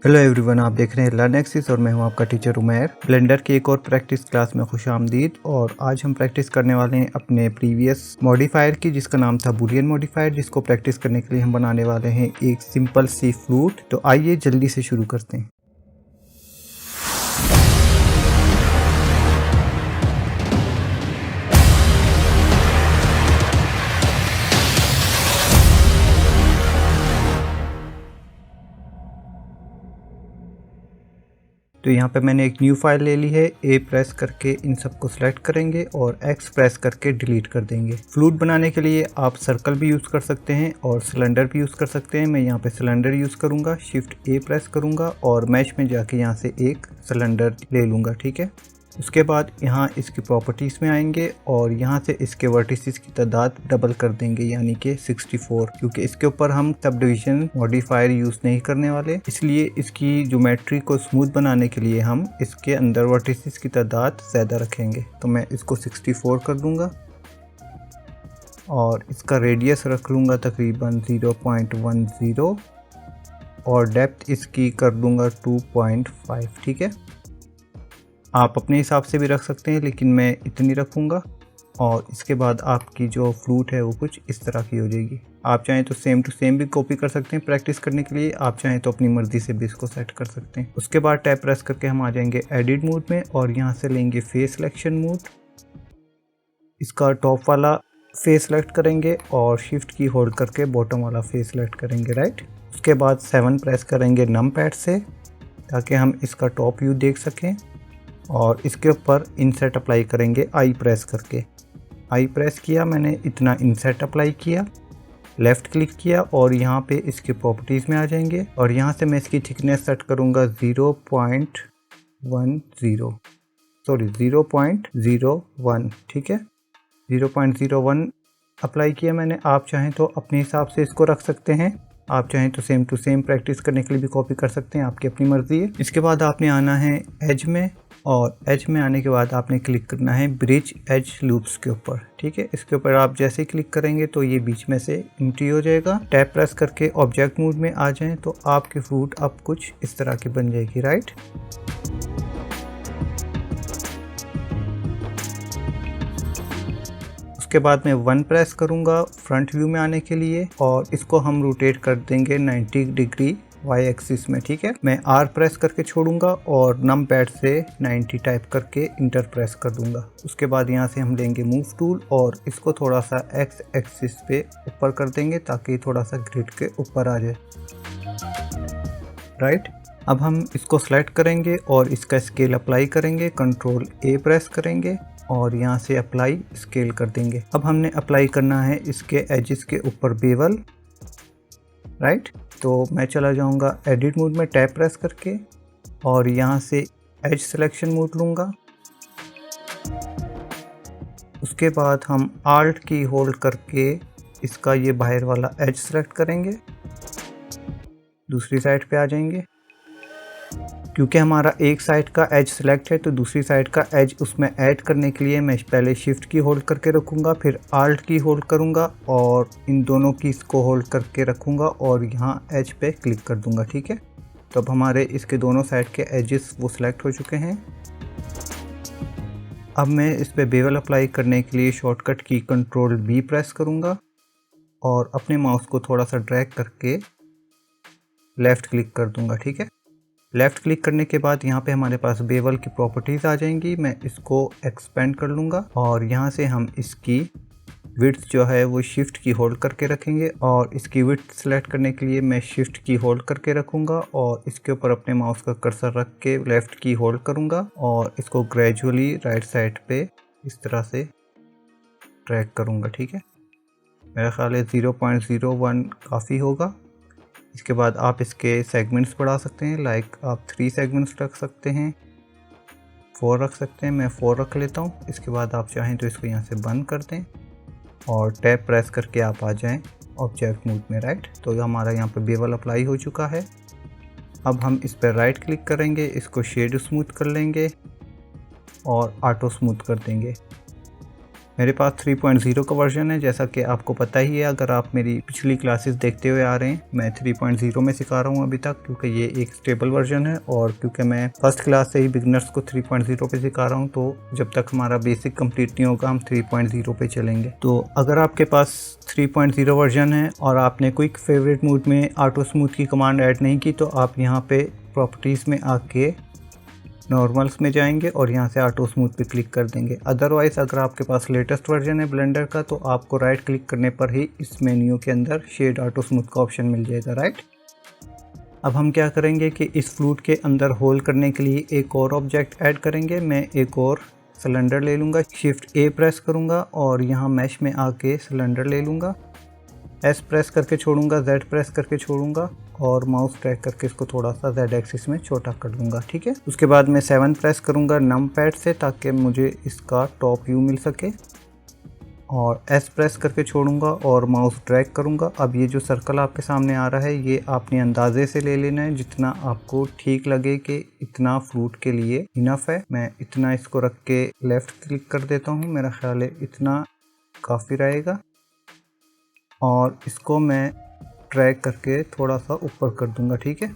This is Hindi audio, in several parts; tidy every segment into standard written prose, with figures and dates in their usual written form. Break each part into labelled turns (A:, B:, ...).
A: हेलो एवरीवन, आप देख रहे हैं लर्न एक्सिस और मैं हूं आपका टीचर उमैर। ब्लेंडर की एक और प्रैक्टिस क्लास में खुशामदीद। और आज हम प्रैक्टिस करने वाले हैं अपने प्रीवियस मॉडिफायर की, जिसका नाम था बूलियन मॉडिफायर, जिसको प्रैक्टिस करने के लिए हम बनाने वाले हैं एक सिंपल सी फ्लूट। तो आइए जल्दी से शुरू करते हैं। तो यहाँ पे मैंने एक न्यू फाइल ले ली है। ए प्रेस करके इन सबको सिलेक्ट करेंगे और एक्स प्रेस करके डिलीट कर देंगे। फ्लूट बनाने के लिए आप सर्कल भी यूज़ कर सकते हैं और सिलेंडर भी यूज़ कर सकते हैं। मैं यहाँ पे सिलेंडर यूज़ करूँगा, शिफ्ट ए प्रेस करूँगा और मैश में जाके यहाँ से एक सिलेंडर ले लूँगा। ठीक है, उसके बाद यहाँ इसकी प्रॉपर्टीज़ में आएंगे और यहाँ से इसके वर्टिसेस की तादाद डबल कर देंगे, यानी कि 64। क्योंकि इसके ऊपर हम सब डिवीजन मॉडिफायर यूज़ नहीं करने वाले, इसलिए इसकी ज्योमेट्री को स्मूथ बनाने के लिए हम इसके अंदर वर्टिसेस की तादाद ज़्यादा रखेंगे। तो मैं इसको 64 कर दूँगा और इसका रेडियस रख लूँगा तकरीबन 0.10 और डेप्थ इसकी कर दूँगा 2.5। ठीक है, आप अपने हिसाब से भी रख सकते हैं, लेकिन मैं इतनी रखूँगा। और इसके बाद आपकी जो फ्लूट है वो कुछ इस तरह की हो जाएगी। आप चाहें तो सेम टू सेम भी कॉपी कर सकते हैं प्रैक्टिस करने के लिए, आप चाहें तो अपनी मर्ज़ी से भी इसको सेट कर सकते हैं। उसके बाद टैब प्रेस करके हम आ जाएंगे एडिट मोड में और यहाँ से लेंगे फेस सिलेक्शन मोड। इसका टॉप वाला फेस सेलेक्ट करेंगे और शिफ्ट की होल्ड करके बॉटम वाला फेस सेलेक्ट करेंगे, राइट। उसके बाद 7 प्रेस करेंगे नम पैड से ताकि हम इसका टॉप व्यू देख सकें और इसके ऊपर इनसेट अप्लाई करेंगे आई प्रेस करके। आई प्रेस किया मैंने, इतना इनसेट अप्लाई किया, लेफ़्ट क्लिक किया और यहाँ पे इसके प्रॉपर्टीज़ में आ जाएंगे और यहाँ से मैं इसकी थिकनेस सेट करूँगा 0.01। ठीक है, 0.01 अप्लाई किया मैंने। आप चाहें तो अपने हिसाब से इसको रख सकते हैं, आप चाहें तो सेम टू सेम प्रैक्टिस करने के लिए भी कॉपी कर सकते हैं, आपकी अपनी मर्ज़ी है। इसके बाद आपने आना है एज में और एज में आने के बाद आपने क्लिक करना है ब्रिज एज लूप्स के ऊपर। ठीक है, इसके ऊपर आप जैसे ही क्लिक करेंगे तो ये बीच में से एम्प्टी हो जाएगा। टैब प्रेस करके ऑब्जेक्ट मोड में आ जाएं तो आपकी फ्रूट अब कुछ इस तरह की बन जाएगी, राइट। उसके बाद मैं 1 प्रेस करूंगा फ्रंट व्यू में आने के लिए और इसको हम रोटेट कर देंगे 90 डिग्री वाई एक्सिस में। ठीक है, मैं आर प्रेस करके छोड़ूंगा और नम पैड से 90 टाइप करके इंटर प्रेस कर दूंगा। उसके बाद यहाँ से हम लेंगे मूव टूल और इसको थोड़ा सा एक्स एक्सिस पे ऊपर कर देंगे ताकि थोड़ा सा ग्रिड के ऊपर आ जाए, राइट। अब हम इसको सेलेक्ट करेंगे और इसका स्केल अप्लाई करेंगे, कंट्रोल ए प्रेस करेंगे और यहाँ से अप्लाई स्केल कर देंगे। अब हमने अप्लाई करना है इसके एजेस के ऊपर बेवल, राइट। तो मैं चला जाऊंगा एडिट मोड में टैब प्रेस करके और यहाँ से एज सिलेक्शन मोड लूँगा। उसके बाद हम आल्ट की होल्ड करके इसका ये बाहर वाला एज सेलेक्ट करेंगे, दूसरी साइड पे आ जाएंगे। क्योंकि हमारा एक साइड का एज सेलेक्ट है तो दूसरी साइड का एज उसमें ऐड करने के लिए मैं पहले शिफ्ट की होल्ड करके रखूँगा, फिर आल्ट की होल्ड करूँगा और इन दोनों कीज़ को होल्ड करके रखूँगा और यहाँ एज पे क्लिक कर दूँगा। ठीक है, तो अब हमारे इसके दोनों साइड के एजेस वो सिलेक्ट हो चुके हैं। अब मैं इस पर बेवल अप्लाई करने के लिए शॉर्टकट की कंट्रोल बी प्रेस करूँगा और अपने माउस को थोड़ा सा ड्रैग करके लेफ़्ट क्लिक कर दूँगा। ठीक है, लेफ़्ट क्लिक करने के बाद यहाँ पे हमारे पास बेवल की प्रॉपर्टीज़ आ जाएंगी। मैं इसको एक्सपेंड कर लूँगा और यहाँ से हम इसकी विड्थ जो है वो शिफ्ट की होल्ड करके रखेंगे और इसकी विड्थ सेलेक्ट करने के लिए मैं शिफ्ट की होल्ड करके रखूँगा और इसके ऊपर अपने माउस का कर्सर रख के लेफ़्ट की होल्ड करूँगा और इसको ग्रेजुअली राइट साइड पे इस तरह से ड्रैग करूँगा। ठीक है, मेरा ख्याल है 0.01 काफ़ी होगा। इसके बाद आप इसके सेगमेंट्स बढ़ा सकते हैं, लाइक आप 3 सेगमेंट्स रख सकते हैं, 4 रख सकते हैं, मैं 4 रख लेता हूँ। इसके बाद आप चाहें तो इसको यहाँ से बंद कर दें और टैब प्रेस करके आप आ जाएं ऑब्जेक्ट मोड में, राइट। तो हमारा यहाँ पे बेवल अप्लाई हो चुका है। अब हम इस पर राइट क्लिक करेंगे, इसको शेड स्मूथ कर लेंगे और ऑटो स्मूथ कर देंगे। मेरे पास 3.0 का वर्जन है, जैसा कि आपको पता ही है अगर आप मेरी पिछली क्लासेस देखते हुए आ रहे हैं। मैं 3.0 में सिखा रहा हूँ अभी तक, क्योंकि ये एक स्टेबल वर्जन है और क्योंकि मैं फर्स्ट क्लास से ही बिगनर्स को 3.0 पे सिखा रहा हूँ, तो जब तक हमारा बेसिक कंप्लीट नहीं होगा हम 3.0 पे चलेंगे। तो अगर आपके पास 3.0 वर्जन है और आपने क्विक फेवरेट मोड में ऑटो स्मूथ की कमांड ऐड नहीं की, तो आप यहाँ पे प्रॉपर्टीज़ में आके नॉर्मल्स में जाएंगे और यहाँ से ऑटो स्मूथ पे क्लिक कर देंगे। अदरवाइज़ अगर आपके पास लेटेस्ट वर्जन है ब्लेंडर का, तो आपको राइट क्लिक करने पर ही इस मेन्यू के अंदर शेड ऑटो स्मूथ का ऑप्शन मिल जाएगा, राइट। अब हम क्या करेंगे कि इस फ्लूट के अंदर होल करने के लिए एक और ऑब्जेक्ट ऐड करेंगे। मैं एक और सिलेंडर ले लूँगा, शिफ्ट ए प्रेस करूँगा और यहाँ मैश में आके सिलेंडर ले लूँगा, एस प्रेस करके छोड़ूंगा, जेड प्रेस करके छोड़ूंगा और माउस ट्रैक करके इसको थोड़ा सा जेड एक्सिस में छोटा कर दूंगा, ठीक है। उसके बाद मैं 7 प्रेस करूंगा नम पैड से ताकि मुझे इसका टॉप व्यू मिल सके और एस प्रेस करके छोड़ूंगा और माउस ड्रैग करूंगा। अब ये जो सर्कल आपके सामने आ रहा है ये आपने अंदाजे से ले लेना है, जितना आपको ठीक लगे कि इतना फ्लूट के लिए इनफ है। मैं इतना इसको रख के लेफ़्ट क्लिक कर देता हूँ, मेरा ख्याल है इतना काफ़ी रहेगा और इसको मैं ड्रैग करके थोड़ा सा ऊपर कर दूंगा, ठीक है।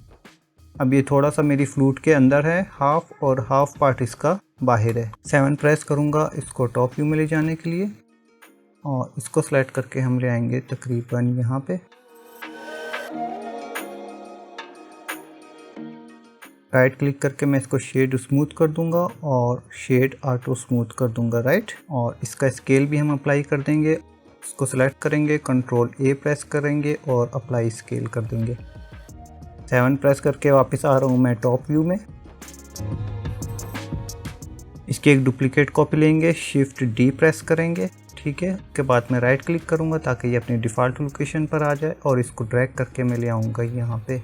A: अब ये थोड़ा सा मेरी फ्लूट के अंदर है हाफ और हाफ पार्ट इसका बाहर है। 7 प्रेस करूंगा इसको टॉप व्यू में ले जाने के लिए और इसको सेलेक्ट करके हम ले आएंगे तकरीबन यहाँ पे। राइट क्लिक करके मैं इसको शेड स्मूथ कर दूंगा और शेड ऑटो स्मूथ कर दूंगा, राइट। और इसका स्केल भी हम अप्लाई कर देंगे। इसको सेलेक्ट करेंगे, कंट्रोल ए प्रेस करेंगे और अप्लाई स्केल कर देंगे। 7 प्रेस करके वापस आ रहा हूँ मैं टॉप व्यू में। इसकी एक डुप्लीकेट कॉपी लेंगे, शिफ्ट डी प्रेस करेंगे, ठीक है। उसके बाद मैं राइट क्लिक करूँगा ताकि ये अपनी डिफ़ॉल्ट लोकेशन पर आ जाए और इसको ड्रैग करके मैं ले आऊँगा यहाँ पे।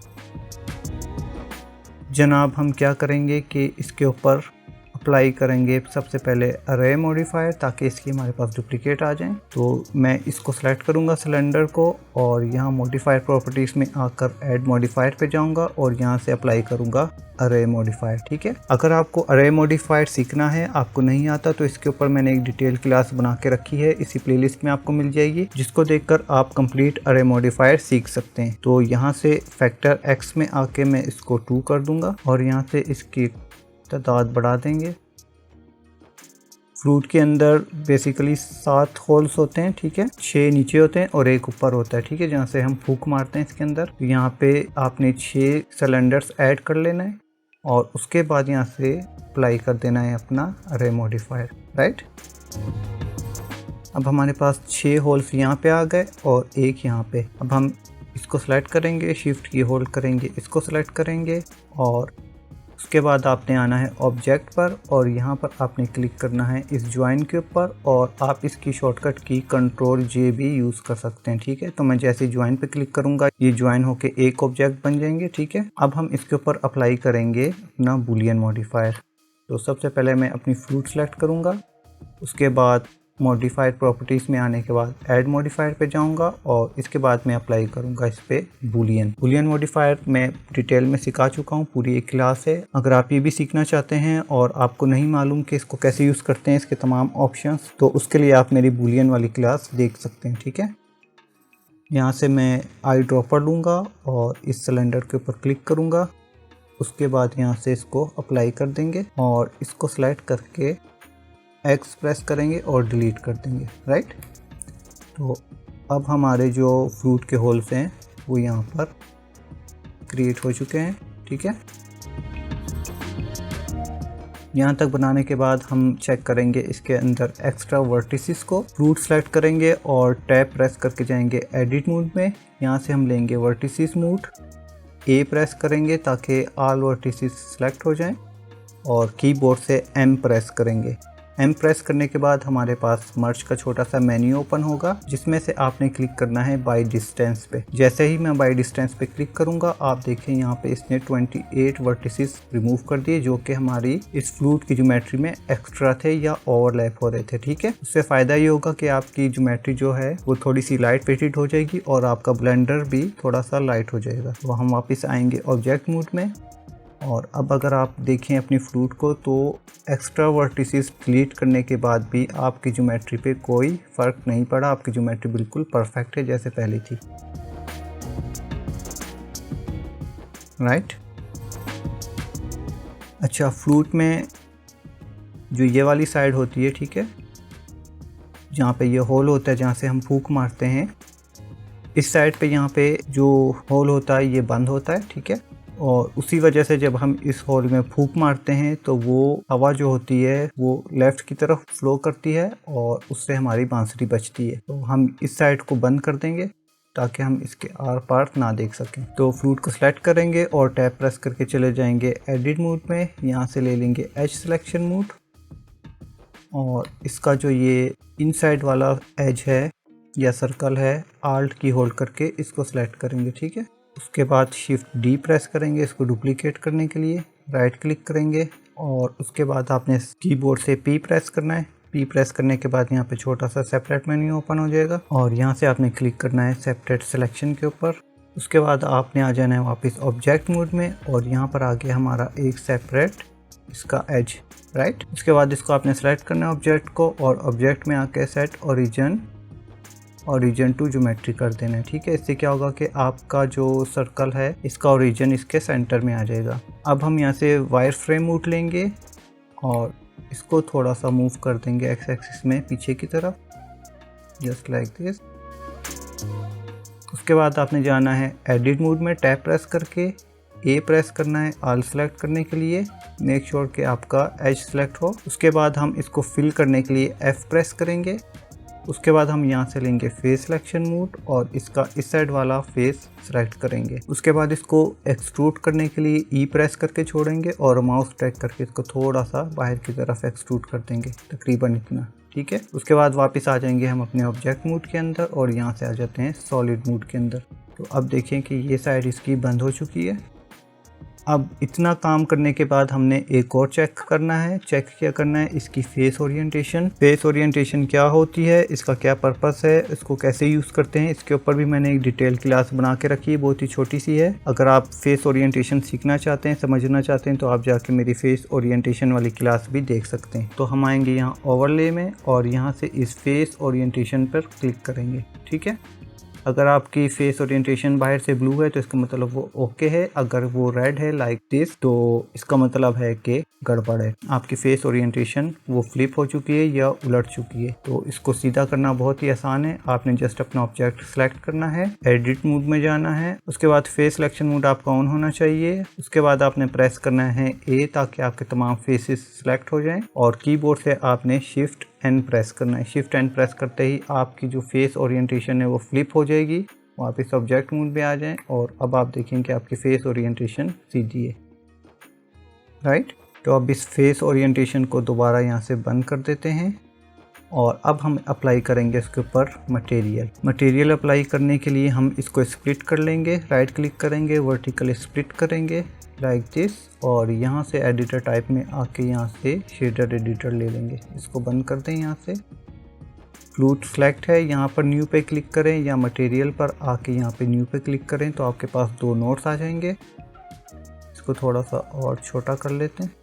A: जनाब हम क्या करेंगे कि इसके ऊपर अप्लाई करेंगे सबसे पहले अरे मॉडिफायर ताकि इसकी हमारे पास डुप्लीकेट आ जाए। तो मैं इसको सेलेक्ट करूंगा सिलेंडर को और यहाँ मॉडिफायर प्रॉपर्टीज़ में आकर ऐड मॉडिफायर पे जाऊंगा और यहाँ से अप्लाई करूंगा अरे मॉडिफायर, ठीक है। अगर आपको अरे मॉडिफायर सीखना है, आपको नहीं आता, तो इसके ऊपर मैंने एक डिटेल क्लास बना के रखी है, इसी प्लेलिस्ट में आपको मिल जाएगी, जिसको देखकर आप कंप्लीट अरे मॉडिफायर सीख सकते हैं। तो यहाँ से फैक्टर एक्स में आके मैं इसको 2 कर दूंगा और यहाँ से इसकी तादाद बढ़ा देंगे। फ्लूट के अंदर बेसिकली 7 होल्स होते हैं, ठीक है। 6 नीचे होते हैं और एक ऊपर होता है, ठीक है, जहाँ से हम फूक मारते हैं इसके अंदर। यहाँ पे आपने 6 सिलेंडर्स ऐड कर लेना है और उसके बाद यहाँ से अप्लाई कर देना है अपना अरे मॉडिफायर, राइट। अब हमारे पास 6 होल्स यहाँ पे आ गए और एक यहाँ पे। अब हम इसको सेलेक्ट करेंगे, शिफ्ट की होल्ड करेंगे, इसको सेलेक्ट करेंगे और उसके बाद आपने आना है ऑब्जेक्ट पर और यहाँ पर आपने क्लिक करना है इस ज्वाइन के ऊपर और आप इसकी शॉर्टकट की कंट्रोल जे भी यूज़ कर सकते हैं, ठीक है। तो मैं जैसे ज्वाइन पे क्लिक करूँगा ये ज्वाइन होके एक ऑब्जेक्ट बन जाएंगे, ठीक है। अब हम इसके ऊपर अप्लाई करेंगे अपना बूलियन मॉडिफायर। तो सबसे पहले मैं अपनी फ्लूट सेलेक्ट करूँगा, उसके बाद मॉडिफायर प्रॉपर्टीज़ में आने के बाद ऐड मॉडिफायर पे जाऊंगा और इसके बाद मैं अप्लाई करूंगा इस पे बूलियन मॉडिफायर। मैं डिटेल में सिखा चुका हूं, पूरी एक क्लास है। अगर आप ये भी सीखना चाहते हैं और आपको नहीं मालूम कि इसको कैसे यूज़ करते हैं, इसके तमाम ऑप्शंस, तो उसके लिए आप मेरी बूलियन वाली क्लास देख सकते हैं, ठीक है। यहाँ से मैं आई ड्रॉपर लूँगा और इस सिलेंडर के ऊपर क्लिक करूँगा, उसके बाद यहाँ से इसको अप्लाई कर देंगे और इसको सेलेक्ट करके एक्स प्रेस करेंगे और डिलीट कर देंगे, राइट। तो अब हमारे जो फ्लूट के होल्स हैं वो यहाँ पर क्रिएट हो चुके हैं, ठीक है। यहाँ तक बनाने के बाद हम चेक करेंगे इसके अंदर एक्स्ट्रा वर्टिसेस को। फ्लूट सेलेक्ट करेंगे और टैब प्रेस करके जाएंगे एडिट मोड में। यहाँ से हम लेंगे वर्टिसेस मोड, ए प्रेस करेंगे ताकि ऑल वर्टिसेस सेलेक्ट हो जाएं और कीबोर्ड से एम प्रेस करेंगे। एम प्रेस करने के बाद हमारे पास मर्ज का छोटा सा मेन्यू ओपन होगा, जिसमें से आपने क्लिक करना है बाय डिस्टेंस पे। जैसे ही मैं बाय डिस्टेंस पे क्लिक करूंगा, आप देखें यहाँ पे इसने 28 वर्टिसेस रिमूव कर दिए, जो कि हमारी इस फ्लूट की ज्योमेट्री में एक्स्ट्रा थे या ओवरलैप हो रहे थे, ठीक है। उससे फ़ायदा ये होगा कि आपकी ज्योमेट्री जो है वो थोड़ी सी लाइट वेटेड हो जाएगी और आपका ब्लेंडर भी थोड़ा सा लाइट हो जाएगा। तो हम वापस आएंगे ऑब्जेक्ट मोड में और अब अगर आप देखें अपनी फ्लूट को तो एक्स्ट्रा वर्टिसेस डिलीट करने के बाद भी आपकी ज्योमेट्री पे कोई फ़र्क नहीं पड़ा। आपकी ज्योमेट्री बिल्कुल परफेक्ट है जैसे पहले थी। राइट। अच्छा, फ्लूट में जो ये वाली साइड होती है, ठीक है, जहाँ पे ये होल होता है जहाँ से हम फूंक मारते हैं, इस साइड पे यहाँ पे जो होल होता है ये बंद होता है, ठीक है। और उसी वजह से जब हम इस होल में फूंक मारते हैं तो वो हवा जो होती है वो लेफ़्ट की तरफ फ्लो करती है और उससे हमारी बांसुरी बजती है। तो हम इस साइड को बंद कर देंगे ताकि हम इसके आर पार ना देख सकें। तो फ्लूट को सिलेक्ट करेंगे और टैप प्रेस करके चले जाएंगे एडिट मोड में। यहाँ से ले लेंगे एज सिलेक्शन मोड और इसका जो ये इनसाइड वाला एज है या सर्कल है, आल्ट की होल्ड करके इसको सिलेक्ट करेंगे, ठीक है। उसके बाद शिफ्ट डी प्रेस करेंगे इसको डुप्लीकेट करने के लिए, राइट क्लिक करेंगे और उसके बाद आपने कीबोर्ड से पी प्रेस करना है। पी प्रेस करने के बाद यहाँ पे छोटा सा सेपरेट मेन्यू ओपन हो जाएगा और यहाँ से आपने क्लिक करना है सेपरेट सिलेक्शन के ऊपर। उसके बाद आपने आ जाना है वापस ऑब्जेक्ट मोड में और यहाँ पर आ गया हमारा एक सेपरेट इसका एज, राइट। उसके बाद इसको आपने सेलेक्ट करना है ऑब्जेक्ट को और ऑब्जेक्ट में आके सेट ओरिजिन टू ज्योमेट्री कर देना है, ठीक है। इससे क्या होगा कि आपका जो सर्कल है इसका ओरिजिन इसके सेंटर में आ जाएगा। अब हम यहाँ से वायर फ्रेम मोड लेंगे और इसको थोड़ा सा मूव कर देंगे एक्स एक्सिस में पीछे की तरफ, जस्ट लाइक दिस। उसके बाद आपने जाना है एडिट मोड में, टैप प्रेस करके ए प्रेस करना है ऑल सेलेक्ट करने के लिए, मेक श्योर कि आपका एज सेलेक्ट हो। उसके बाद हम इसको फिल करने के लिए एफ प्रेस करेंगे। उसके बाद हम यहाँ से लेंगे फेस सिलेक्शन मोड और इसका इस साइड वाला फेस सेलेक्ट करेंगे। उसके बाद इसको एक्सट्रूड करने के लिए ई प्रेस करके छोड़ेंगे और माउस ट्रैक करके इसको थोड़ा सा बाहर की तरफ एक्सट्रूड कर देंगे, तकरीबन इतना, ठीक है। उसके बाद वापस आ जाएंगे हम अपने ऑब्जेक्ट मोड के अंदर और यहाँ से आ जाते हैं सॉलिड मोड के अंदर। तो अब देखें कि ये साइड इसकी बंद हो चुकी है। अब इतना काम करने के बाद हमने एक और चेक करना है। चेक क्या करना है, इसकी फेस ओरिएंटेशन। फेस ओरिएंटेशन क्या होती है, इसका क्या पर्पस है, इसको कैसे यूज़ करते हैं, इसके ऊपर भी मैंने एक डिटेल क्लास बना के रखी है, बहुत ही छोटी सी है। अगर आप फेस ओरिएंटेशन सीखना चाहते हैं, समझना चाहते हैं तो आप जाके मेरी फेस ओरिएंटेशन वाली क्लास भी देख सकते हैं। तो हम आएंगे यहाँ ओवरले में और यहाँ से इस फेस ओरिएंटेशन पर क्लिक करेंगे, ठीक है। अगर आपकी फेस ओरिएंटेशन बाहर से ब्लू है तो इसका मतलब वो ओके है, अगर वो रेड है लाइक दिस तो इसका मतलब है कि गड़बड़ है, आपकी फेस ओरिएंटेशन वो फ्लिप हो चुकी है या उलट चुकी है। तो इसको सीधा करना बहुत ही आसान है, आपने जस्ट अपना ऑब्जेक्ट सेलेक्ट करना है, एडिट मोड में जाना है, उसके बाद फेस सिलेक्शन मोड आपका ऑन होना चाहिए। उसके बाद आपने प्रेस करना है ए ताकि आपके तमाम फेसेस सिलेक्ट हो जाएं और कीबोर्ड से आपने शिफ्ट एन प्रेस करना है। शिफ्ट एन प्रेस करते ही आपकी जो फेस ओरिएंटेशन है वो फ्लिप हो जाएगी, वापस ऑब्जेक्ट मोड में आ जाएं और अब आप देखेंगे कि आपकी फेस ओरिएंटेशन सीधी है, राइट। तो अब इस फेस ओरिएंटेशन को दोबारा यहाँ से बंद कर देते हैं और अब हम अप्लाई करेंगे इसके ऊपर मटेरियल अप्लाई करने के लिए हम इसको स्प्लिट कर लेंगे, राइट क्लिक करेंगे, वर्टिकल स्प्लिट करेंगे लाइक दिस और यहाँ से एडिटर टाइप में आके यहाँ से शेडर एडिटर ले लेंगे। इसको बंद कर दें, यहाँ से फ्लूट सेलेक्ट है, यहाँ पर न्यू पे क्लिक करें या मटेरियल पर आके यहाँ पे न्यू पे क्लिक करें तो आपके पास दो नोट्स आ जाएंगे। इसको थोड़ा सा और छोटा कर लेते हैं।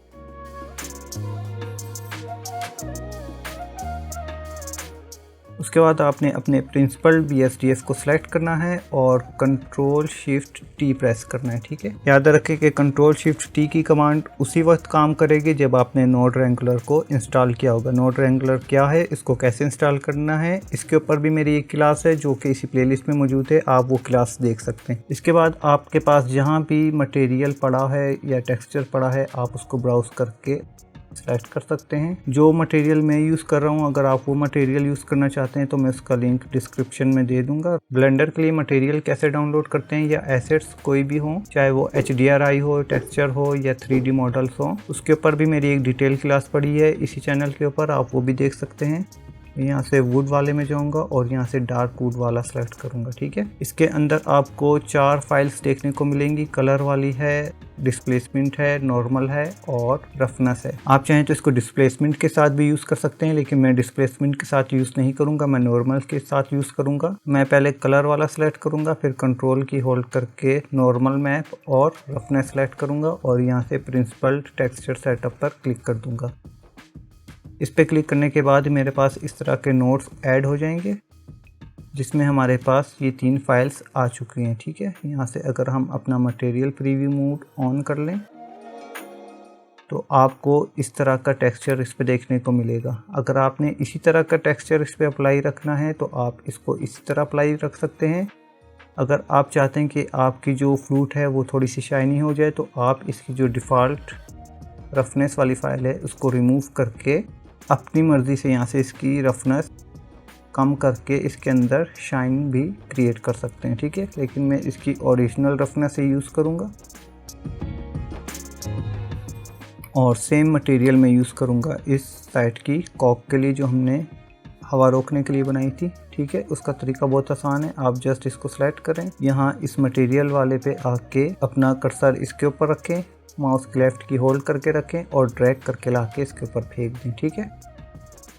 A: उसके बाद आपने अपने प्रिंसिपल BSDF को सिलेक्ट करना है और कंट्रोल शिफ्ट टी प्रेस करना है, ठीक है। याद रखें कि कंट्रोल शिफ्ट टी की कमांड उसी वक्त काम करेगी जब आपने नोड रेंगुलर को इंस्टॉल किया होगा। नोड रेंगुलर क्या है, इसको कैसे इंस्टॉल करना है, इसके ऊपर भी मेरी एक क्लास है जो कि इसी प्लेलिस्ट में मौजूद है, आप वो क्लास देख सकते हैं। इसके बाद आपके पास जहाँ भी मटेरियल पड़ा है या टेक्सचर पड़ा है आप उसको ब्राउज करके सेलेक्ट कर सकते हैं। जो मटेरियल मैं यूज़ कर रहा हूँ, अगर आप वो मटेरियल यूज़ करना चाहते हैं तो मैं उसका लिंक डिस्क्रिप्शन में दे दूंगा। ब्लेंडर के लिए मटेरियल कैसे डाउनलोड करते हैं या एसेट्स कोई भी हो, चाहे वो HDRI हो, टेक्सचर हो या 3D मॉडल्स हो, उसके ऊपर भी मेरी एक डिटेल क्लास पड़ी है इसी चैनल के ऊपर, आप वो भी देख सकते हैं। यहाँ से वुड वाले में जाऊंगा और यहाँ से डार्क वुड वाला सेलेक्ट करूंगा। ठीक है, इसके अंदर आपको 4 फाइल्स देखने को मिलेंगी। कलर वाली है, डिस्प्लेसमेंट है, नॉर्मल है और रफनेस है। आप चाहें तो इसको डिस्प्लेसमेंट के साथ भी यूज़ कर सकते हैं, लेकिन मैं डिस्प्लेसमेंट के साथ यूज़ नहीं करूंगा, मैं नॉर्मल के साथ यूज़ करूंगा। मैं पहले कलर वाला सेलेक्ट करूंगा, फिर कंट्रोल की होल्ड करके नॉर्मल मैप और रफनेस सेलेक्ट करूंगा और यहाँ से प्रिंसिपल टेक्सचर सेटअप पर क्लिक कर दूंगा। इस पर क्लिक करने के बाद मेरे पास इस तरह के नोट्स ऐड हो जाएंगे, जिसमें हमारे पास ये 3 फाइल्स आ चुकी हैं। ठीक है, यहाँ से अगर हम अपना मटेरियल प्रीव्यू मोड ऑन कर लें तो आपको इस तरह का टेक्सचर इस पे देखने को मिलेगा। अगर आपने इसी तरह का टेक्सचर इस पे अप्लाई रखना है तो आप इसको इसी तरह अप्लाई रख सकते हैं। अगर आप चाहते हैं कि आपकी जो फ्लूट है वो थोड़ी सी शाइनी हो जाए तो आप इसकी जो डिफ़ॉल्ट रफनेस वाली फ़ाइल है उसको रिमूव करके अपनी मर्ज़ी से यहाँ से इसकी रफनेस कम करके इसके अंदर शाइन भी क्रिएट कर सकते हैं। ठीक है, लेकिन मैं इसकी ओरिजिनल रफनेस से यूज़ करूँगा और सेम मटेरियल में यूज़ करूँगा इस साइड की कॉक के लिए जो हमने हवा रोकने के लिए बनाई थी। ठीक है, उसका तरीका बहुत आसान है। आप जस्ट इसको सेलेक्ट करें, यहाँ इस मटेरियल वाले पे आके अपना कर्सर इसके ऊपर रखें, माउस की लेफ्ट की होल्ड करके रखें और ड्रैग करके ला के इसके ऊपर फेंक दें। ठीक है,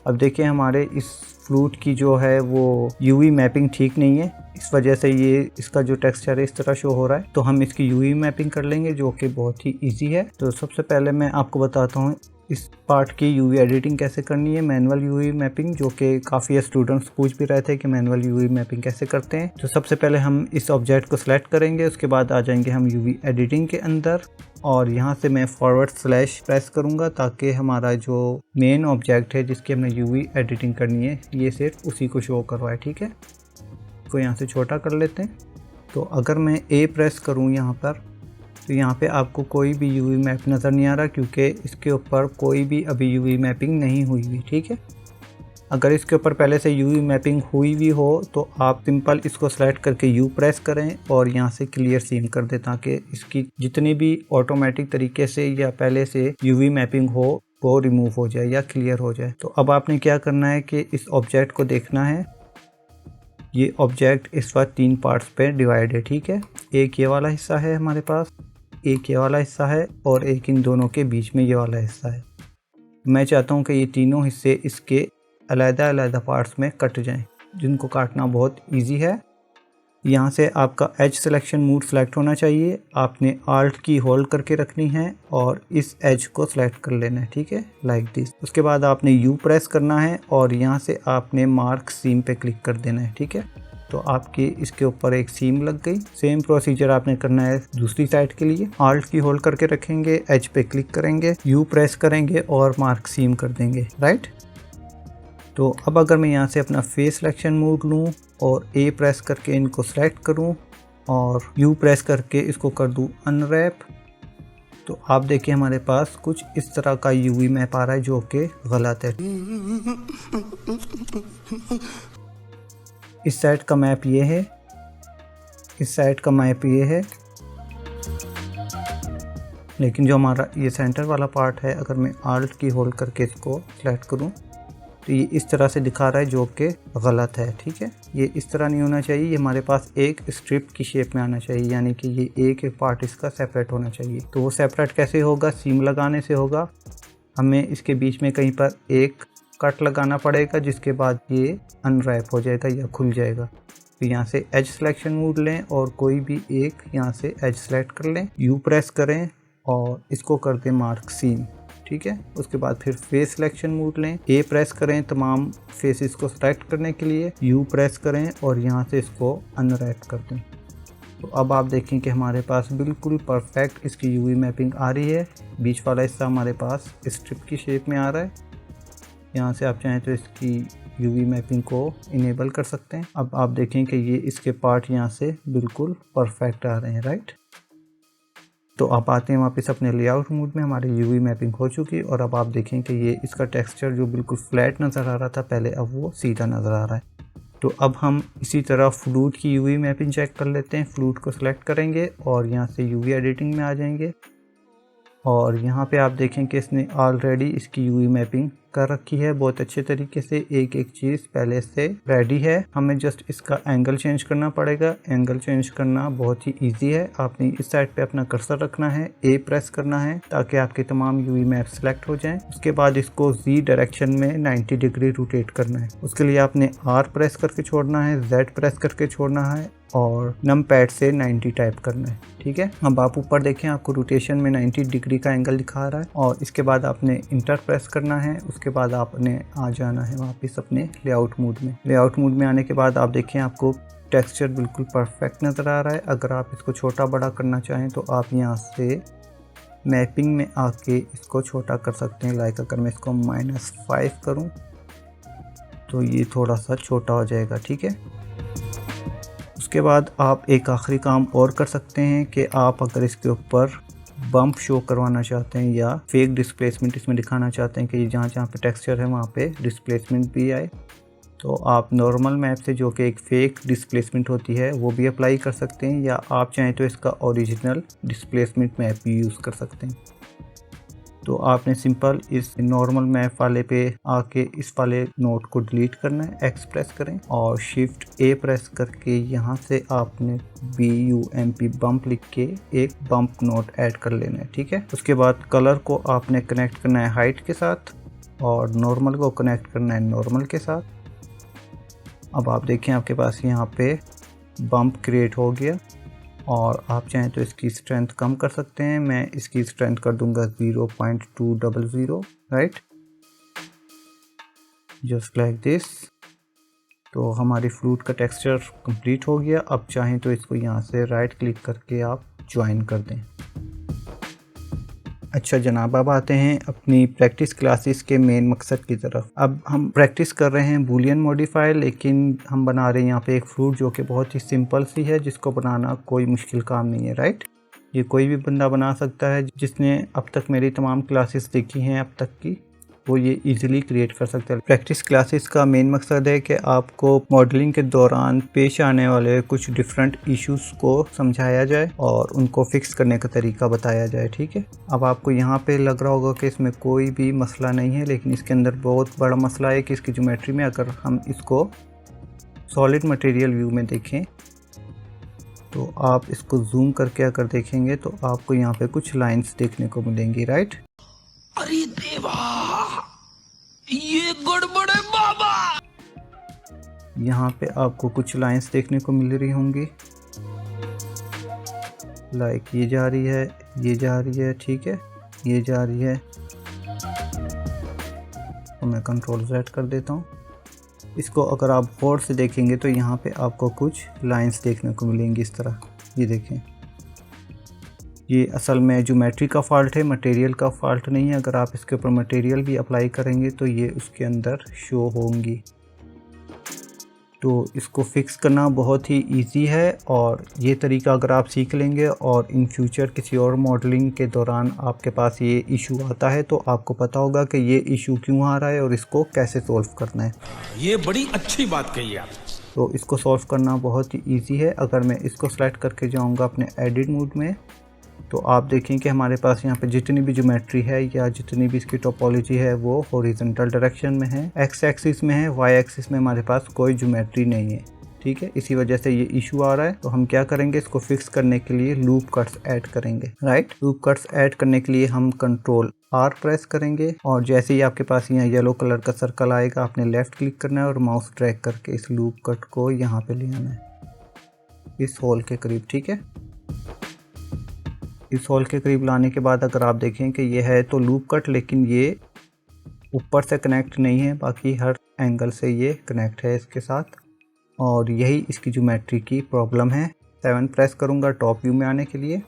A: अब देखिए हमारे इस फ्लूट की जो है वो यूवी मैपिंग ठीक नहीं है, इस वजह से ये इसका जो टेक्सचर है इस तरह शो हो रहा है। तो हम इसकी यूवी मैपिंग कर लेंगे, जो कि बहुत ही इजी है। तो सबसे पहले मैं आपको बताता हूँ इस पार्ट की यूवी एडिटिंग कैसे करनी है, मैनुअल यूवी मैपिंग, जो कि काफ़ी स्टूडेंट्स पूछ भी रहे थे कि मैनुअल यूवी मैपिंग कैसे करते हैं। तो सबसे पहले हम इस ऑब्जेक्ट को सिलेक्ट करेंगे, उसके बाद आ जाएंगे हम यूवी एडिटिंग के अंदर और यहाँ से मैं फॉरवर्ड स्लैश प्रेस करूँगा ताकि हमारा जो मेन ऑब्जेक्ट है जिसकी हमने यूवी एडिटिंग करनी है ये सिर्फ उसी को शो करवाए। ठीक है, इसको यहाँ से छोटा कर लेते हैं। तो अगर मैं ए प्रेस करूँ यहाँ पर तो यहाँ पे आपको कोई भी यूवी मैप नज़र नहीं आ रहा, क्योंकि इसके ऊपर कोई भी अभी यूवी मैपिंग नहीं हुई हुई। ठीक है, अगर इसके ऊपर पहले से यूवी मैपिंग हुई भी हो तो आप सिंपल इसको सेलेक्ट करके यू प्रेस करें और यहाँ से क्लियर सीन कर दें, ताकि इसकी जितनी भी ऑटोमेटिक तरीके से या पहले से यूवी मैपिंग हो वो रिमूव हो जाए या क्लियर हो जाए। तो अब आपने क्या करना है कि इस ऑब्जेक्ट को देखना है। ये ऑब्जेक्ट इस वक्त 3 पार्ट्स पे डिवाइड है। ठीक है, एक ये वाला हिस्सा है हमारे पास, एक ये वाला हिस्सा है और एक इन दोनों के बीच में ये वाला हिस्सा है। मैं चाहता हूँ कि ये तीनों हिस्से इसके अलग-अलग पार्ट्स में कट जाएं, जिनको काटना बहुत इजी है। यहाँ से आपका एज सिलेक्शन मोड सेलेक्ट होना चाहिए, आपने आल्ट की होल्ड करके रखनी है और इस एज को सिलेक्ट कर लेना है। ठीक है, लाइक दिस। उसके बाद आपने यू प्रेस करना है और यहाँ से आपने मार्क सीम पे क्लिक कर देना है। ठीक है, तो आपकी इसके ऊपर एक सीम लग गई। सेम प्रोसीजर आपने करना है दूसरी साइड के लिए। आल्ट की होल्ड करके रखेंगे, एज पे क्लिक करेंगे, यू प्रेस करेंगे और मार्क सीम कर देंगे। राइट, तो अब अगर मैं यहाँ से अपना फेस सिलेक्शन मोड लूँ और ए प्रेस करके इनको सेलेक्ट करूँ और यू प्रेस करके इसको कर दूँ अनरैप, तो आप देखिए हमारे पास कुछ इस तरह का यूवी मैप आ रहा है जो कि गलत है। इस साइड का मैप ये है, इस साइड का मैप ये है, लेकिन जो हमारा ये सेंटर वाला पार्ट है, अगर मैं आल्ट की होल्ड करके इसको सेलेक्ट करूं तो ये इस तरह से दिखा रहा है जो कि गलत है। ठीक है, ये इस तरह नहीं होना चाहिए, ये हमारे पास एक स्ट्रिप की शेप में आना चाहिए, यानी कि ये एक पार्ट इसका सेपरेट होना चाहिए। तो वो सेपरेट कैसे होगा? सीम लगाने से होगा। हमें इसके बीच में कहीं पर एक कट लगाना पड़ेगा, जिसके बाद ये अनरैप हो जाएगा या खुल जाएगा। तो यहाँ से एज सिलेक्शन मोड लें और कोई भी एक यहाँ से एज सेलेक्ट कर लें, यू प्रेस करें और इसको कर दें मार्क सीम। ठीक है, उसके बाद फिर फेस सिलेक्शन मोड लें, ए प्रेस करें तमाम फेसेस को सेलेक्ट करने के लिए, यू प्रेस करें और यहाँ से इसको अनरैप कर दें। तो अब आप देखें कि हमारे पास बिल्कुल परफेक्ट इसकी यूवी मैपिंग आ रही है। बीच वाला हिस्सा हमारे पास स्ट्रिप की शेप में आ रहा है। यहाँ से आप चाहें तो इसकी यूवी मैपिंग को इनेबल कर सकते हैं। अब आप देखें कि ये इसके पार्ट यहाँ से बिल्कुल परफेक्ट आ रहे हैं। राइट, तो आप आते हैं वापस अपने लेआउट मोड में, हमारी यूवी मैपिंग हो चुकी और अब आप देखें कि ये इसका टेक्सचर जो बिल्कुल फ्लैट नज़र आ रहा था पहले, अब वो सीधा नज़र आ रहा है। तो अब हम इसी तरह फ्लूट की यूवी मैपिंग चेक कर लेते हैं। फ्लूट को सिलेक्ट करेंगे और यहाँ से यूवी एडिटिंग में आ जाएंगे और यहाँ पे आप देखें कि इसने ऑलरेडी इसकी यूवी मैपिंग कर रखी है बहुत अच्छे तरीके से, एक एक चीज़ पहले से रेडी है। हमें जस्ट इसका एंगल चेंज करना पड़ेगा। एंगल चेंज करना बहुत ही इजी है। आपने इस साइड पे अपना कर्सर रखना है, ए प्रेस करना है ताकि आपके तमाम यूवी मैप सेलेक्ट हो जाएं। उसके बाद इसको जी डायरेक्शन में 90 डिग्री रोटेट करना है। उसके लिए आपने आर प्रेस करके छोड़ना है, जेड प्रेस करके छोड़ना है और नम पैड से 90 टाइप करना है। ठीक है, अब आप ऊपर देखें आपको रोटेशन में 90 डिग्री का एंगल दिखा रहा है और इसके बाद आपने इंटर प्रेस करना है। उसके बाद आपने आ जाना है वापस अपने लेआउट मोड में। लेआउट मोड में आने के बाद आप देखें आपको टेक्सचर बिल्कुल परफेक्ट नज़र आ रहा है। अगर आप इसको छोटा बड़ा करना चाहें तो आप यहाँ से मैपिंग में आके इसको छोटा कर सकते हैं। लाइक अगर मैं इसको -5 करूँ तो ये थोड़ा सा छोटा हो जाएगा। ठीक है, उसके बाद आप एक आखिरी काम और कर सकते हैं कि आप अगर इसके ऊपर बम्प शो करवाना चाहते हैं या फेक डिस्प्लेसमेंट इसमें दिखाना चाहते हैं कि जहाँ जहाँ पे टेक्सचर है वहाँ पे डिस्प्लेसमेंट भी आए, तो आप नॉर्मल मैप से जो कि एक फेक डिस्प्लेसमेंट होती है वो भी अप्लाई कर सकते हैं, या आप चाहें तो इसका ओरिजिनल डिस्प्लेसमेंट मैप भी यूज़ कर सकते हैं। तो आपने सिंपल इस नॉर्मल मैप वाले पे आके इस वाले नोट को डिलीट करना है, एक्स प्रेस करें और शिफ्ट ए प्रेस करके यहाँ से आपने BUMP बम्प लिख के एक बम्प नोट ऐड कर लेना है। ठीक है, उसके बाद कलर को आपने कनेक्ट करना है हाइट के साथ और नॉर्मल को कनेक्ट करना है नॉर्मल के साथ। अब आप देखें आपके पास यहाँ पे बम्प क्रिएट हो गया और आप चाहें तो इसकी स्ट्रेंथ कम कर सकते हैं। मैं इसकी स्ट्रेंथ कर दूंगा 0.200, राइट, जस्ट लाइक दिस। तो हमारी फ्लूट का टेक्सचर कंप्लीट हो गया। अब चाहें तो इसको यहाँ से राइट क्लिक करके आप ज्वाइन कर दें। अच्छा जनाब, अब आते हैं अपनी प्रैक्टिस क्लासेस के मेन मकसद की तरफ। अब हम प्रैक्टिस कर रहे हैं बूलियन मॉडिफायर, लेकिन हम बना रहे हैं यहाँ पे एक फ्लूट जो कि बहुत ही सिंपल सी है, जिसको बनाना कोई मुश्किल काम नहीं है, राइट। ये कोई भी बंदा बना सकता है जिसने अब तक मेरी तमाम क्लासेस देखी हैं अब तक की, वो ये इजीली क्रिएट कर सकता है। प्रैक्टिस क्लासेस का मेन मकसद है कि आपको मॉडलिंग के दौरान पेश आने वाले कुछ डिफरेंट इश्यूज को समझाया जाए और उनको फिक्स करने का तरीका बताया जाए। ठीक है, अब आपको यहाँ पे लग रहा होगा कि इसमें कोई भी मसला नहीं है, लेकिन इसके अंदर बहुत बड़ा मसला है कि इसकी ज्योमेट्री में अगर हम इसको सॉलिड मटेरियल व्यू में देखें तो आप इसको जूम करके अगर देखेंगे तो आपको यहाँ पे कुछ लाइन्स देखने को मिलेंगी, राइट।
B: अरे देवा, ये गड़बड़ है बाबा।
A: यहाँ पे आपको कुछ लाइंस देखने को मिल रही होंगी, लाइक ये जा रही है, ये जा रही है, ठीक है, ये जा रही है। तो मैं Ctrl Z कर देता हूँ। इसको अगर आप गौर से देखेंगे तो यहाँ पे आपको कुछ लाइंस देखने को मिलेंगी इस तरह। ये देखें, ये असल में ज्योमेट्री का फॉल्ट है, मटेरियल का फॉल्ट नहीं है। अगर आप इसके ऊपर मटेरियल भी अप्लाई करेंगे तो ये उसके अंदर शो होंगी। तो इसको फिक्स करना बहुत ही इजी है और ये तरीका अगर आप सीख लेंगे और इन फ्यूचर किसी और मॉडलिंग के दौरान आपके पास ये इशू आता है तो आपको पता होगा कि ये इशू क्यों आ रहा है और इसको कैसे सॉल्व करना है।
B: ये बड़ी अच्छी बात कही आप।
A: तो इसको सॉल्व करना बहुत ही ईजी है। अगर मैं इसको सेलेक्ट करके जाऊँगा अपने एडिट मोड में तो आप देखें कि हमारे पास यहाँ पे जितनी भी ज्योमेट्री है या जितनी भी इसकी टोपोलॉजी है वो हॉरिजॉन्टल डायरेक्शन में है, एक्स एक्सिस में है, वाई एक्सिस में हमारे पास कोई ज्योमेट्री नहीं है। ठीक है, इसी वजह से ये इशू आ रहा है। तो हम क्या करेंगे, इसको फिक्स करने के लिए लूप कट्स ऐड करेंगे, राइट। लूप कट्स ऐड करने के लिए हम Ctrl R प्रेस करेंगे और जैसे ही आपके पास यहाँ येलो कलर का सर्कल आएगा आपने लेफ्ट क्लिक करना है और माउस ड्रैग करके इस लूप कट को यहाँ पे ले आना है इस होल के करीब। ठीक है, इस होल के करीब लाने के बाद अगर आप देखें कि ये है तो लूप कट, लेकिन ये ऊपर से कनेक्ट नहीं है, बाकी हर एंगल से ये कनेक्ट है इसके साथ और यही इसकी ज्योमेट्री की प्रॉब्लम है। 7 प्रेस करूँगा टॉप व्यू में आने के लिए।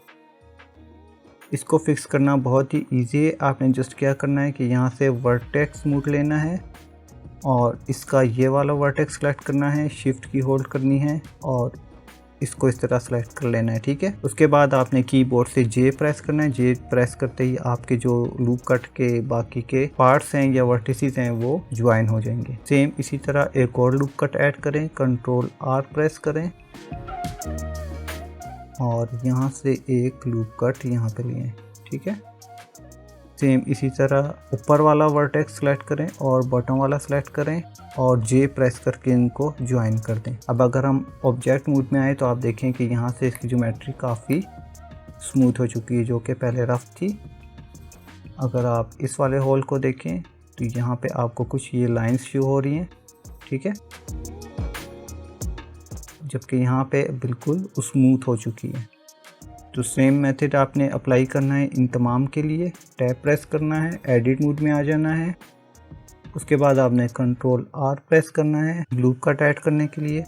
A: इसको फिक्स करना बहुत ही ईजी है। आपने जस्ट क्या करना है कि यहाँ से वर्टेक्स मोड लेना है और इसका ये वाला वर्टेक्स सेलेक्ट करना है, शिफ्ट की होल्ड करनी है और इसको इस तरह सेलेक्ट कर लेना है। ठीक है, उसके बाद आपने कीबोर्ड से जे प्रेस करना है। जे प्रेस करते ही आपके जो लूप कट के बाकी के पार्ट्स हैं या वर्टिसेस हैं वो ज्वाइन हो जाएंगे। सेम इसी तरह एक और लूप कट ऐड करें, Ctrl R प्रेस करें और यहाँ से एक लूप कट यहाँ पे लिए। ठीक है, सेम इसी तरह ऊपर वाला वर्टेक्स सेलेक्ट करें और बॉटम वाला सेलेक्ट करें और जे प्रेस करके इनको ज्वाइन कर दें। अब अगर हम ऑब्जेक्ट मोड में आए तो आप देखें कि यहाँ से इसकी ज्योमेट्री काफ़ी स्मूथ हो चुकी है, जो कि पहले रफ थी। अगर आप इस वाले होल को देखें तो यहाँ पे आपको कुछ ये लाइंस शो हो रही हैं, ठीक है, जबकि यहाँ पे बिल्कुल स्मूथ हो चुकी है। तो सेम मेथड आपने अप्लाई करना है इन तमाम के लिए। टैब प्रेस करना है, एडिट मोड में आ जाना है, उसके बाद आपने कंट्रोल आर प्रेस करना है लूप कट ऐड करने के लिए।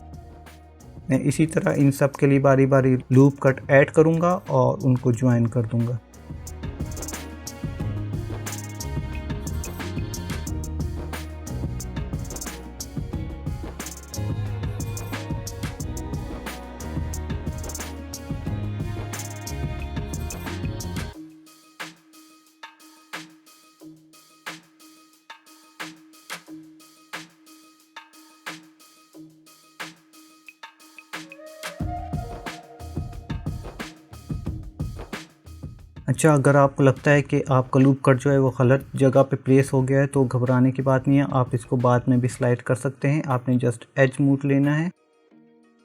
A: मैं इसी तरह इन सब के लिए बारी बारी लूप कट ऐड करूँगा और उनको ज्वाइन कर दूँगा। अच्छा, अगर आपको लगता है कि आपका लूप कट जो है वो गलत जगह पे प्लेस हो गया है तो घबराने की बात नहीं है, आप इसको बाद में भी स्लाइड कर सकते हैं। आपने जस्ट एज मूव लेना है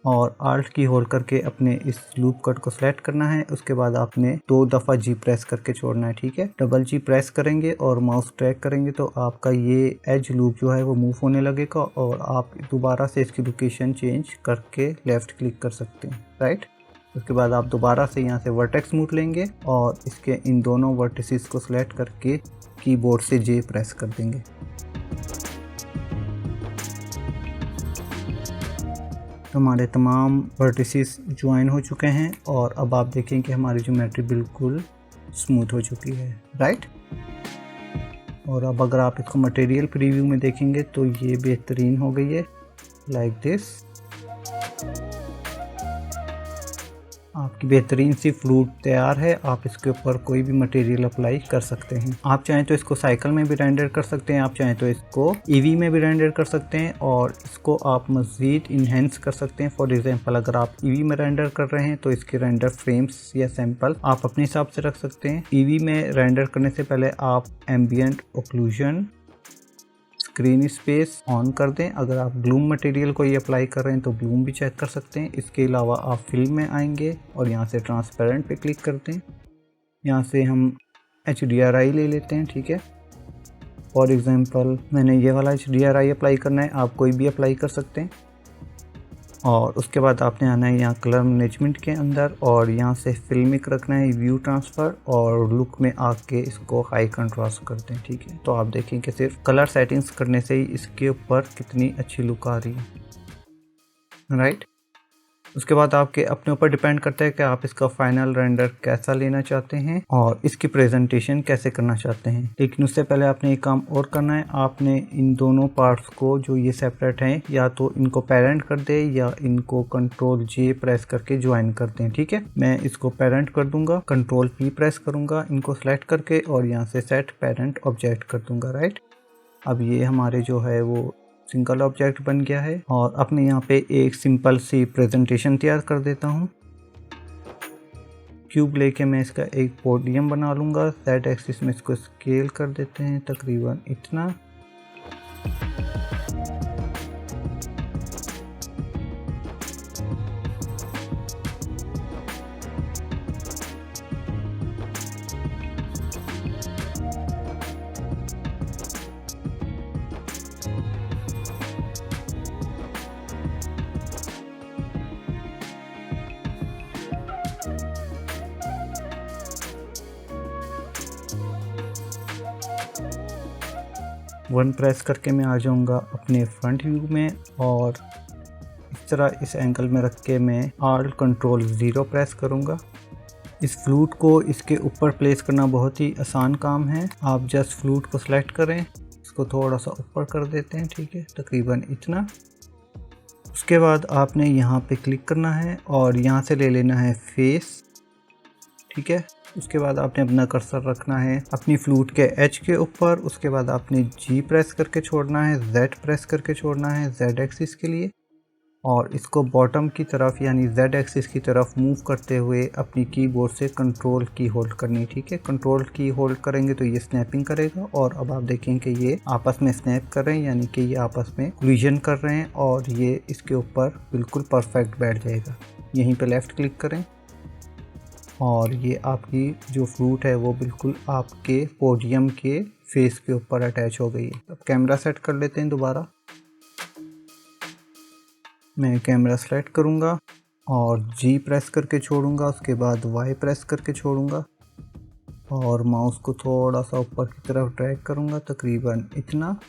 A: और आल्ट की होल्ड करके अपने इस लूप कट को सिलेक्ट करना है। उसके बाद आपने 2 दफ़ा जी प्रेस करके छोड़ना है, ठीक है। डबल जी प्रेस करेंगे और माउस ट्रैक करेंगे तो आपका ये एज लूप जो है वो मूव होने लगेगा और आप दोबारा से इसकी लोकेशन चेंज करके लेफ़्ट क्लिक कर सकते हैं, राइट। उसके बाद आप दोबारा से यहाँ से वर्टेक्स मूव लेंगे और इसके इन दोनों वर्टिसेस को सिलेक्ट करके कीबोर्ड से जे प्रेस कर देंगे। तो हमारे तमाम वर्टिसेस ज्वाइन हो चुके हैं और अब आप देखें कि हमारी ज्योमेट्री बिल्कुल स्मूथ हो चुकी है, राइट। और अब अगर आप इसको मटेरियल प्रीव्यू में देखेंगे तो ये बेहतरीन हो गई है, लाइक दिस। आपकी बेहतरीन सी फ्लूट तैयार है। आप इसके ऊपर कोई भी मटेरियल अप्लाई कर सकते हैं। आप चाहें तो इसको साइकिल में भी रेंडर कर सकते हैं, आप चाहें तो इसको ईवी में भी रेंडर कर सकते हैं और इसको आप मज़ीद इन्हेंस कर सकते हैं। फॉर एग्जांपल, अगर आप ईवी में रेंडर कर रहे हैं तो इसके रेंडर फ्रेम्स या सैंपल आप अपने हिसाब से रख सकते हैं। ईवी में रेंडर करने से पहले आप ambient occlusion screen space on कर दें। अगर आप ग्लूम मटेरियल को ये अप्लाई कर रहे हैं तो ग्लूम भी चेक कर सकते हैं। इसके अलावा आप फिल्म में आएंगे और यहाँ से ट्रांसपेरेंट पे क्लिक करते हैं। यहाँ से हम HDRI ले लेते हैं, ठीक है। फॉर एग्जांपल मैंने ये वाला HDRI अप्लाई करना है, आप कोई भी अप्लाई कर सकते हैं। और उसके बाद आपने आना है यहाँ कलर मैनेजमेंट के अंदर और यहाँ से फिल्मिक रखना है व्यू ट्रांसफ़र और लुक में आके इसको हाई कंट्रास्ट कर दें, ठीक है। तो आप देखें कि सिर्फ कलर सेटिंग्स करने से ही इसके ऊपर कितनी अच्छी लुक आ रही है, राइट। उसके बाद आपके अपने ऊपर डिपेंड करता है कि आप इसका फाइनल रेंडर कैसा लेना चाहते हैं और इसकी प्रेजेंटेशन कैसे करना चाहते हैं। लेकिन उससे पहले आपने एक काम और करना है, आपने इन दोनों पार्ट्स को जो ये सेपरेट हैं या तो इनको पेरेंट कर दे या इनको कंट्रोल J प्रेस करके ज्वाइन कर दें, ठीक है। मैं इसको पेरेंट कर दूंगा, कंट्रोल P प्रेस करूंगा इनको सेलेक्ट करके और यहाँ से सेट पेरेंट ऑब्जेक्ट कर दूंगा, राइट। अब ये हमारे जो है वो सिंगल ऑब्जेक्ट बन गया है और अपने यहाँ पे एक सिंपल सी प्रेजेंटेशन तैयार कर देता हूँ। क्यूब लेके मैं इसका एक पोडियम बना लूँगा। Z एक्सिस में इसको स्केल कर देते हैं तकरीबन इतना। वन प्रेस करके मैं आ जाऊंगा अपने फ्रंट व्यू में और इस तरह इस एंगल में रख के मैं Alt Control 0 प्रेस करूंगा। इस फ्लूट को इसके ऊपर प्लेस करना बहुत ही आसान काम है। आप जस्ट फ्लूट को सिलेक्ट करें, इसको थोड़ा सा ऊपर कर देते हैं, ठीक है, तकरीबन इतना। उसके बाद आपने यहाँ पे क्लिक करना है और यहाँ से ले लेना है फेस, ठीक है। उसके बाद आपने अपना कर्सर रखना है अपनी फ्लूट के एच के ऊपर। उसके बाद आपने G प्रेस करके छोड़ना है, Z प्रेस करके छोड़ना है Z एक्सिस के लिए। और इसको बॉटम की तरफ यानी Z एक्सिस की तरफ मूव करते हुए अपनी कीबोर्ड से कंट्रोल की होल्ड करनी, ठीक है। कंट्रोल की होल्ड करेंगे तो ये स्नैपिंग करेगा और अब आप देखेंगे कि ये आपस में स्नैप कर रहे हैं, यानी कि ये आपस में कोलिजन कर रहे हैं और ये इसके ऊपर बिल्कुल परफेक्ट बैठ जाएगा। यहीं पे लेफ़्ट क्लिक करें और ये आपकी जो फ्रूट है वो बिल्कुल आपके पोडियम के फेस के ऊपर अटैच हो गई है। अब कैमरा सेट कर लेते हैं दोबारा। मैं कैमरा सेलेक्ट करूँगा और G प्रेस करके छोड़ूंगा, उसके बाद Y प्रेस करके छोड़ूंगा और माउस को थोड़ा सा ऊपर की तरफ ड्रैग करूँगा, तकरीबन इतना।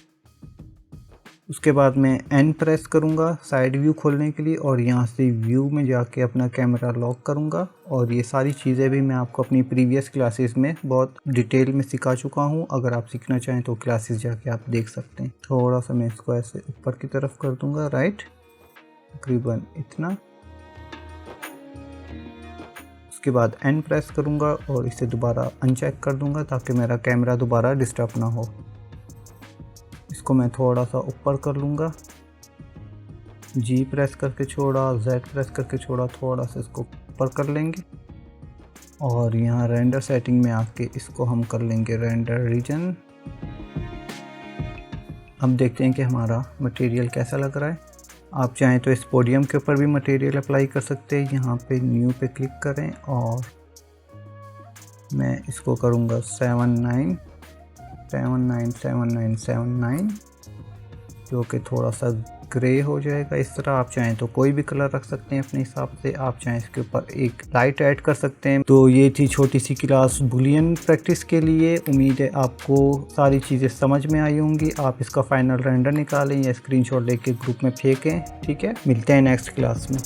A: उसके बाद मैं N प्रेस करूँगा साइड व्यू खोलने के लिए और यहाँ से व्यू में जाके अपना कैमरा लॉक करूँगा। और ये सारी चीज़ें भी मैं आपको अपनी प्रीवियस क्लासेस में बहुत डिटेल में सिखा चुका हूँ। अगर आप सीखना चाहें तो क्लासेस जाके आप देख सकते हैं। थोड़ा सा मैं इसको ऐसे ऊपर की तरफ कर दूँगा, राइट, तकरीबन इतना। उसके बाद N प्रेस करूँगा और इसे दोबारा अनचेक कर दूँगा ताकि मेरा कैमरा दोबारा डिस्टर्ब ना हो। इसको मैं थोड़ा सा ऊपर कर लूँगा, G प्रेस करके छोड़ा, Z प्रेस करके छोड़ा, थोड़ा सा इसको ऊपर कर लेंगे और यहाँ रेंडर सेटिंग में आके इसको हम कर लेंगे रेंडर रीजन। अब देखते हैं कि हमारा मटेरियल कैसा लग रहा है। आप चाहें तो इस पोडियम के ऊपर भी मटेरियल अप्लाई कर सकते हैं। यहाँ पे न्यू पे क्लिक करें और मैं इसको करूँगा 797979 जो कि थोड़ा सा ग्रे हो जाएगा। इस तरह आप चाहें तो कोई भी कलर रख सकते हैं अपने हिसाब से। आप चाहें इसके ऊपर एक लाइट ऐड कर सकते हैं। तो ये थी छोटी सी क्लास बुलियन प्रैक्टिस के लिए। उम्मीद है आपको सारी चीज़ें समझ में आई होंगी। आप इसका फाइनल रेंडर निकालें या स्क्रीनशॉट लेके ग्रुप में फेंकें, ठीक है। मिलते हैं नेक्स्ट क्लास में।